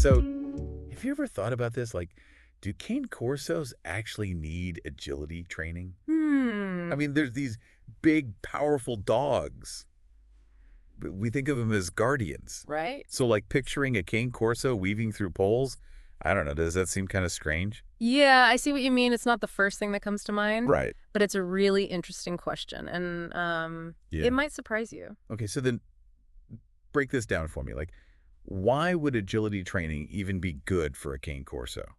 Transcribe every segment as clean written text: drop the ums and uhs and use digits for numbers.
So, have you ever thought about this? Like, do Cane Corsos actually need agility training? I mean, there's these big, powerful dogs. We think of them as guardians. Right? So, like, picturing a Cane Corso weaving through poles, I don't know, does that seem kind of strange? Yeah, I see what you mean. It's not the first thing that comes to mind, Right. but it's a really interesting question, and Yeah. it might surprise you. Okay, so then break this down for me. Like, why would agility training even be good for a Cane Corso?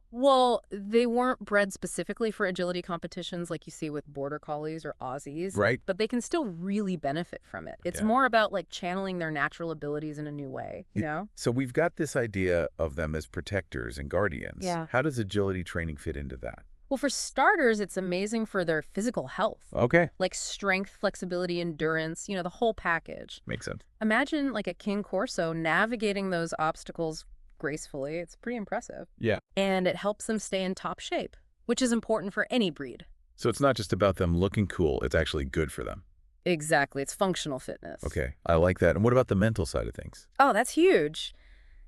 Well, they weren't bred specifically for agility competitions like you see with border collies or Aussies, Right? but they can still really benefit from it. It's Yeah. more about like channeling their natural abilities in a new way, you know? So we've got this idea of them as protectors and guardians. Yeah. How does agility training fit into that? Well, for starters, it's amazing for their physical health, Okay. like strength, flexibility, endurance, the whole package. Makes sense. Imagine like a King Corso navigating those obstacles gracefully. It's pretty impressive. Yeah. And it helps them stay in top shape, which is important for any breed. So it's not just about them looking cool, it's actually good for them. Exactly. It's functional fitness. Okay, I like that. And what about the mental side of things? Oh, that's huge.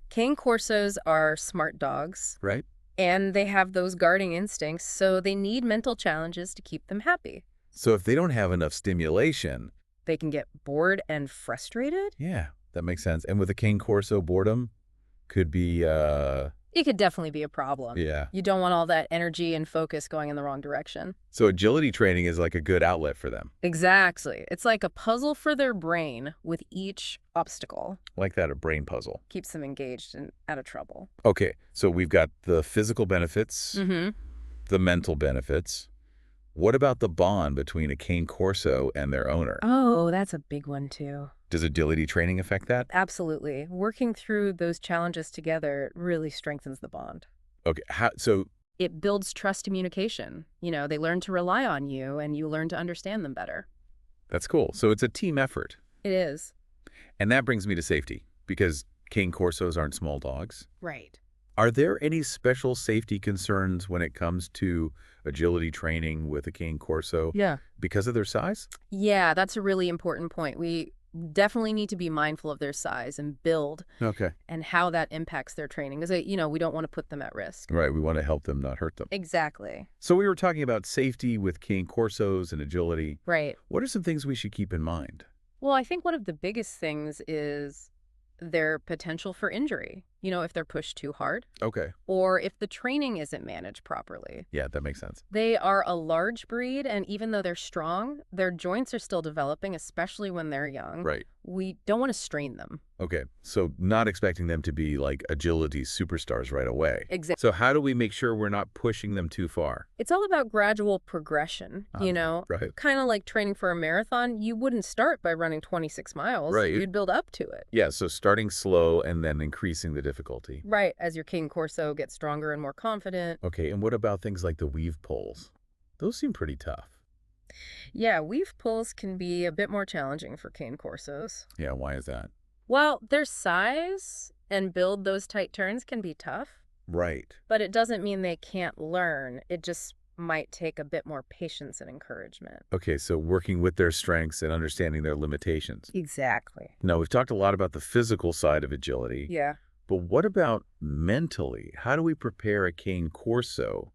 Cane Corsos are smart dogs, Right? and they have those guarding instincts, so they need mental challenges to keep them happy. So if they don't have enough stimulation, They can get bored and frustrated. yeah, that makes sense. And with a Cane Corso, boredom could be, It could definitely be a problem. yeah. You don't want all that energy and focus going in the wrong direction. So agility training is like a good outlet for them. Exactly. It's like a puzzle for their brain with each obstacle. Like that, a brain puzzle. Keeps them engaged and out of trouble. Okay, so we've got the physical benefits, the mental benefits. What about the bond between a Cane Corso and their owner? Oh, that's a big one too. Does agility training affect that? Absolutely. Working through those challenges together really strengthens the bond. Okay, so It builds trust communication. They learn to rely on you and you learn to understand them better. that's cool. So it's a team effort. It is. And that brings me to safety, because Cane Corsos aren't small dogs. Right. Are there any special safety concerns when it comes to agility training with a Cane Corso Yeah. because of their size? Yeah, that's a really important point. We definitely need to be mindful of their size and build Okay. and how that impacts their training. Because, we don't want to put them at risk. Right, we want to help them, not hurt them. Exactly. So we were talking about safety with Cane Corsos and agility. Right. What are some things we should keep in mind? Well, I think one of the biggest things is their potential for injury, if they're pushed too hard Okay. or if the training isn't managed properly. Yeah, that makes sense. They are a large breed, and even though they're strong, their joints are still developing, especially when they're young. Right. We don't want to strain them. Okay. So not expecting them to be like agility superstars right away. Exactly. So how do we make sure we're not pushing them too far? It's all about gradual progression, Right. kind of like training for a marathon. You wouldn't start by running 26 miles. Right. You'd build up to it. Yeah, so starting slow and then increasing the difficulty. Right, as your Cane Corso gets stronger and more confident. Okay, and what about things like the weave poles? Those seem pretty tough. Yeah, weave pulls can be a bit more challenging for Cane Corsos. Yeah, why is that? Well, their size and build those tight turns can be tough, Right. but it doesn't mean they can't learn. It just might take a bit more patience and encouragement. Okay, so working with their strengths and understanding their limitations. Exactly. Now, we've talked a lot about the physical side of agility, Yeah. but what about mentally? How do we prepare a Cane Corso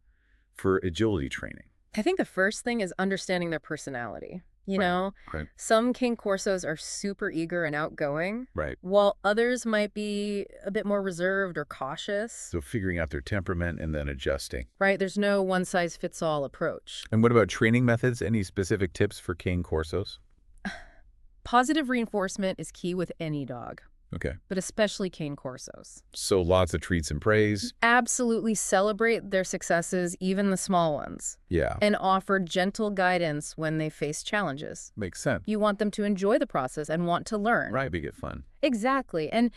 for agility training? I think the first thing is understanding their personality. Right. Some Cane Corsos are super eager and outgoing, Right. while others might be a bit more reserved or cautious, So figuring out their temperament and then adjusting. right? There's no one-size-fits-all approach. And what about training methods? Any specific tips for Cane Corsos? Positive reinforcement is key with any dog, Okay. but especially Cane Corsos. So lots of treats and praise. Absolutely celebrate their successes, even the small ones, Yeah, and offer gentle guidance when they face challenges. makes sense. You want them to enjoy the process and want to learn. Right, make it fun. Exactly. And,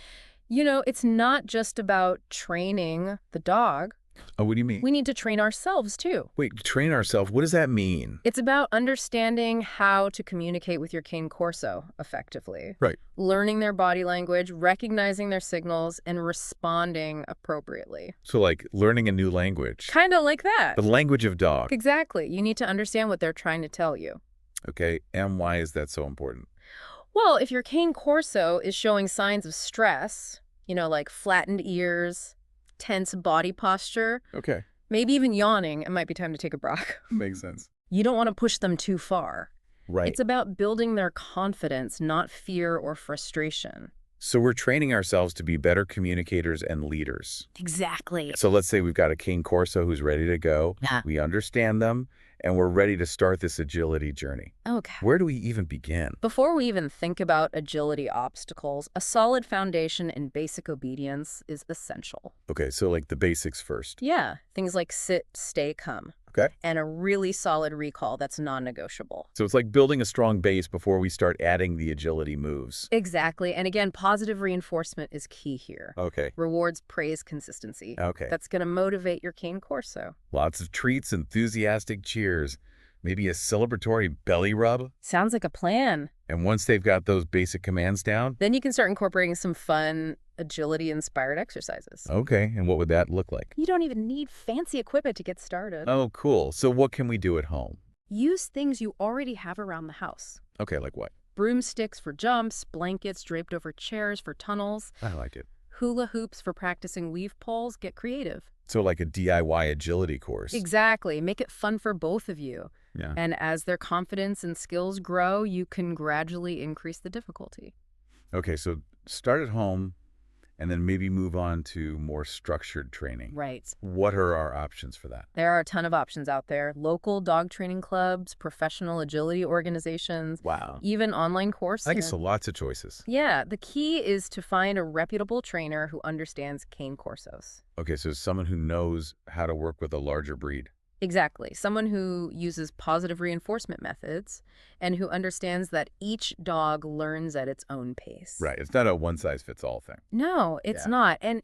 it's not just about training the dog. Oh, what do you mean? We need to train ourselves, too. Wait, train ourselves. What does that mean? It's about understanding how to communicate with your Cane Corso effectively. Right. Learning their body language, recognizing their signals, and responding appropriately. So like learning a new language. Kind of like that. The language of dog. Exactly. You need to understand what they're trying to tell you. Okay, and why is that so important? Well, if your Cane Corso is showing signs of stress, Like flattened ears, tense body posture, Okay. maybe even yawning. It might be time to take a break. Makes sense. You don't want to push them too far. Right. It's about building their confidence, not fear or frustration. So we're training ourselves to be better communicators and leaders. Exactly. So let's say we've got a Cane Corso who's ready to go. Yeah. We understand them, and we're ready to start this agility journey. Okay. Where do we even begin? Before we even think about agility obstacles, a solid foundation in basic obedience is essential. Okay, so like the basics first. Yeah, things like sit, stay, come. Okay. And a really solid recall that's non-negotiable. So it's like building a strong base before we start adding the agility moves. Exactly. And again, positive reinforcement is key here. Okay. Rewards, praise, consistency. Okay. That's going to motivate your Cane Corso. Lots of treats, enthusiastic cheers, maybe a celebratory belly rub. Sounds like a plan. And once they've got those basic commands down. Then you can start incorporating some fun, agility-inspired exercises. Okay, and what would that look like? You don't even need fancy equipment to get started. Oh, cool. So what can we do at home? Use things you already have around the house. Okay, like what? Broomsticks for jumps, blankets draped over chairs for tunnels, I like it. hula hoops for practicing weave poles. Get creative. So like a DIY agility course. Exactly. Make it fun for both of you. Yeah. And as their confidence and skills grow, you can gradually increase the difficulty. Okay, so start at home and then maybe move on to more structured training. Right. What are our options for that? There are a ton of options out there. Local dog training clubs, professional agility organizations, Wow. even online courses. I guess so, lots of choices. Yeah, the key is to find a reputable trainer who understands Cane Corsos. Okay, so someone who knows how to work with a larger breed. Exactly. Someone who uses positive reinforcement methods and who understands that each dog learns at its own pace. Right. It's not a one-size-fits-all thing. No, it's Yeah. not. And,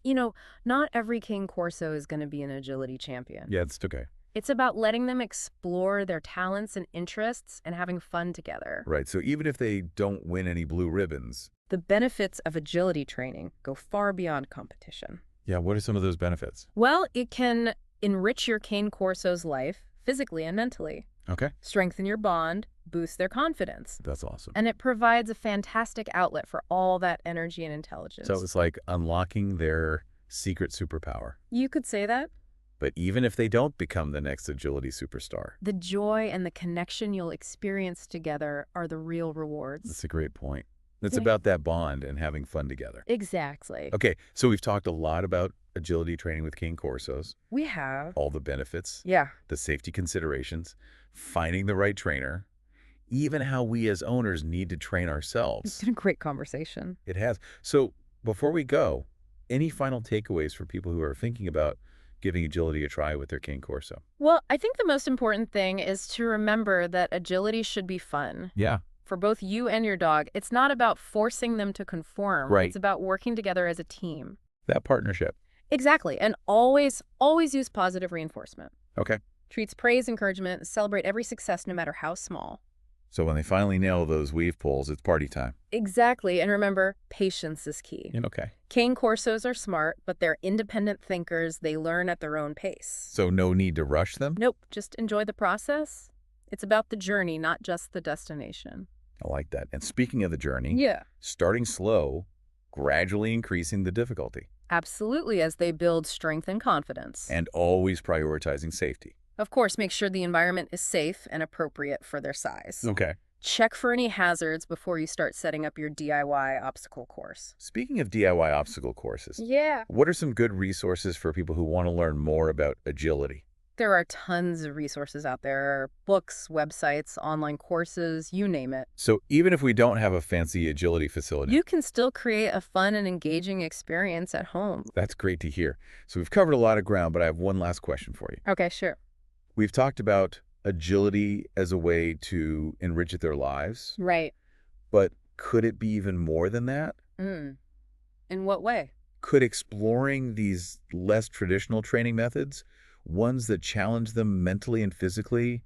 not every Cane Corso is going to be an agility champion. Yeah, it's okay. It's about letting them explore their talents and interests and having fun together. Right. So even if they don't win any blue ribbons. The benefits of agility training go far beyond competition. Yeah, what are some of those benefits? Well, it can enrich your Cane Corso's life physically and mentally, Okay. strengthen your bond, boost their confidence. That's awesome. And it provides a fantastic outlet for all that energy and intelligence. So it's like unlocking their secret superpower. You could say that. But even if they don't become the next agility superstar. The joy and the connection you'll experience together are the real rewards. That's a great point. It's Yeah. about that bond and having fun together. Exactly. Okay, so we've talked a lot about agility training with Cane Corsos, We have. all the benefits, Yeah. the safety considerations, finding the right trainer, even how we as owners need to train It's ourselves. been a great conversation. It has. So before we go, any final takeaways for people who are thinking about giving agility a try with their Cane Corso? Well, I think the most important thing is to remember that agility should be fun. Yeah. For both you and your dog, it's not about forcing them to conform. Right. It's about working together as a team. That partnership. Exactly. And always use positive reinforcement. Okay. Treats praise, encouragement, celebrate every success no matter how small. So when they finally nail those weave poles, it's party time. Exactly. And remember, patience is key. Okay. Cane Corsos are smart, but they're independent thinkers. They learn at their own pace. So no need to rush them? Nope. Just enjoy the process. It's about the journey, not just the destination. I like that. And speaking of the journey, Yeah. starting slow, gradually increasing the difficulty, Absolutely, as they build strength and confidence. and always prioritizing safety. Of course, make sure the environment is safe and appropriate for their size. Okay. Check for any hazards before you start setting up your DIY obstacle course. Speaking of DIY obstacle courses, Yeah. what are some good resources for people who want to learn more about agility? There are tons of resources out there. Books, websites, online courses, you name it. So even if we don't have a fancy agility facility, You can still create a fun and engaging experience at home. that's great to hear. So we've covered a lot of ground, but I have one last question for you. Okay, sure. We've talked about agility as a way to enrich their lives, Right. but could it be even more than that? In what way? Could exploring these less traditional training methods, ones that challenge them mentally and physically,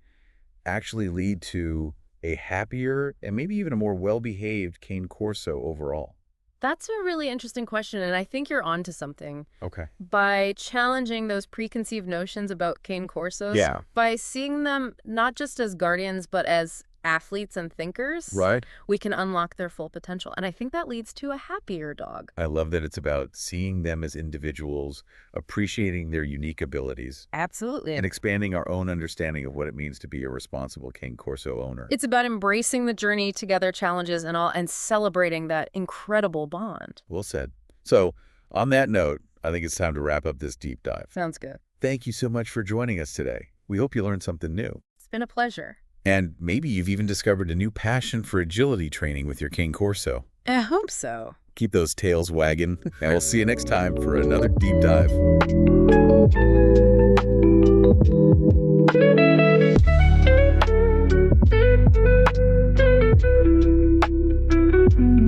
actually lead to a happier and maybe even a more well-behaved Cane Corso overall? That's a really interesting question, and I think you're onto something. Okay. By challenging those preconceived notions about Cane Corsos, Yeah. by seeing them not just as guardians, but as athletes and thinkers, Right. we can unlock their full potential. And I think that leads to a happier dog. I love that it's about seeing them as individuals, appreciating their unique abilities, Absolutely. and expanding our own understanding of what it means to be a responsible Cane Corso owner. It's about embracing the journey together, challenges and all, and celebrating that incredible bond. Well said. So, on that note, I think it's time to wrap up this deep dive. Sounds good. Thank you so much for joining us today. We hope you learned something new. It's been a pleasure. And maybe you've even discovered a new passion for agility training with your Cane Corso. I hope so. Keep those tails wagging, and we'll see you next time for another deep dive.